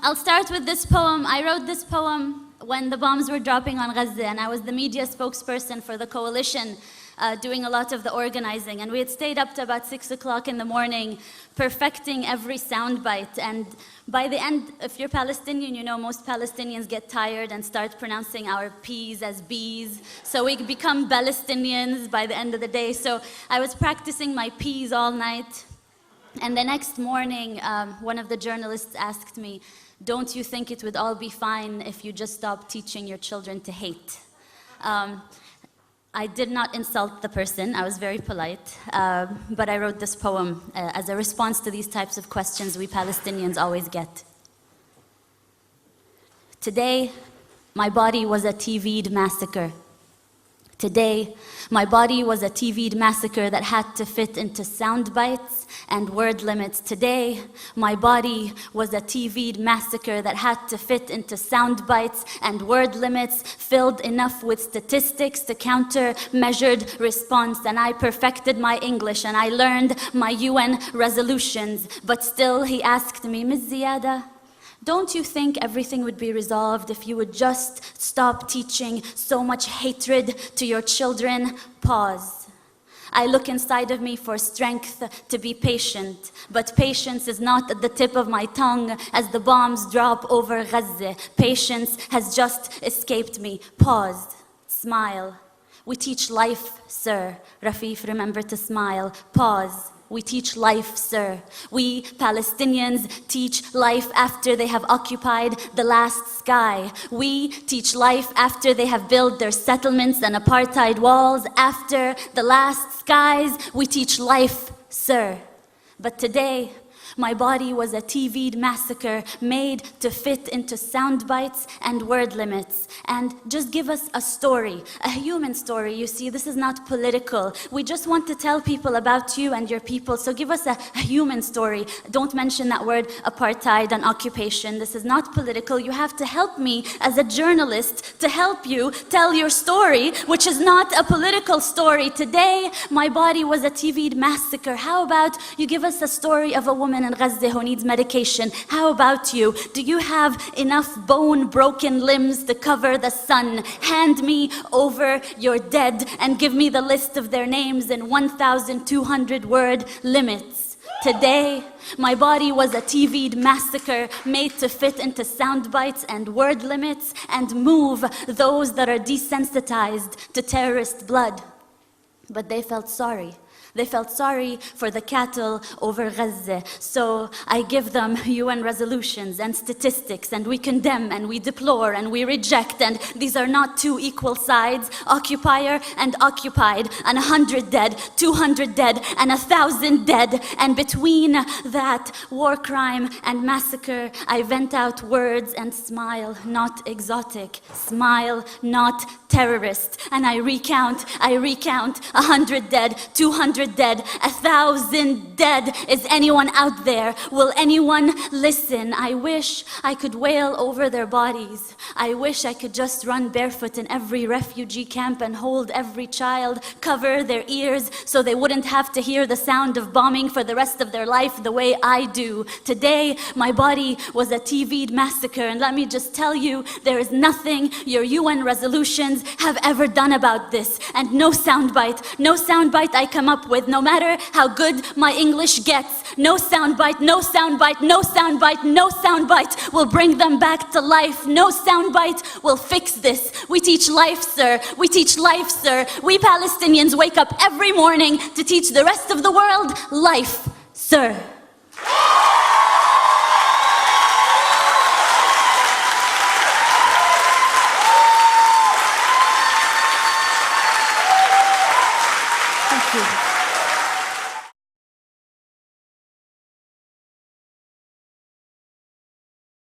I'll start with this poem. I wrote this poem when the bombs were dropping on Gaza, and I was the media spokesperson for the coalition, doing a lot of the organizing. And we had stayed up to about 6 o'clock in the morning, perfecting every soundbite. And by the end, if you're Palestinian, you know most Palestinians get tired and start pronouncing our P's as B's. So we become Palestinians by the end of the day. So I was practicing my P's all night. And the next morning, one of the journalists asked me, "Don't you think it would all be fine if you just stopped teaching your children to hate?" I did not insult the person. I was very polite. But I wrote this poem as a response to these types of questions we Palestinians always get. Today, my body was a TV'd massacre. Today, my body was a TV'd massacre that had to fit into sound bites and word limits. Today, my body was a TV'd massacre that had to fit into sound bites and word limits, filled enough with statistics to counter measured response. And I perfected my English and I learned my UN resolutions. But still, he asked me, "Ms. Ziadah, don't you think everything would be resolved if you would just stop teaching so much hatred to your children?" Pause. I look inside of me for strength to be patient, but patience is not at the tip of my tongue as the bombs drop over Gaza. Patience has just escaped me. Pause. Smile. We teach life, sir. Rafeef, remember to smile. Pause. We teach life, sir. We Palestinians teach life after they have occupied the last sky. We teach life after they have built their settlements and apartheid walls. After the last skies, we teach life, sir. But today, my body was a TV'd massacre made to fit into sound bites and word limits. And just give us a story, a human story. You see, this is not political. We just want to tell people about you and your people. So give us a human story. Don't mention that word apartheid and occupation. This is not political. You have to help me as a journalist to help you tell your story, which is not a political story. Today, my body was a TV'd massacre. How about you give us a story of a woman in Gaza who needs medication? How about you? Do you have enough bone-broken limbs to cover the sun? Hand me over your dead and give me the list of their names in 1,200 word limits. Today, my body was a TV'd massacre made to fit into sound bites and word limits and move those that are desensitized to terrorist blood. But they felt sorry. They felt sorry for the cattle over Gaza. So I give them UN resolutions and statistics, and we condemn and we deplore and we reject. And these are not two equal sides, occupier and occupied, and 100 dead, 200 dead, and 1,000 dead. And between that war crime and massacre, I vent out words and smile, not exotic. Smile, not terrorist. And I recount 100 dead, 200 dead, 1,000 dead. Is anyone out there? Will anyone listen? I wish I could wail over their bodies. I wish I could just run barefoot in every refugee camp and hold every child, cover their ears so they wouldn't have to hear the sound of bombing for the rest of their life the way I do. Today, my body was a TV'd massacre, and let me just tell you, there is nothing your UN resolutions have ever done about this. And no soundbite I come up with, no matter how good my English gets, no soundbite will bring them back to life. No soundbite will fix this. We teach life, sir. We teach life, sir. We Palestinians wake up every morning to teach the rest of the world life, sir. Thank you.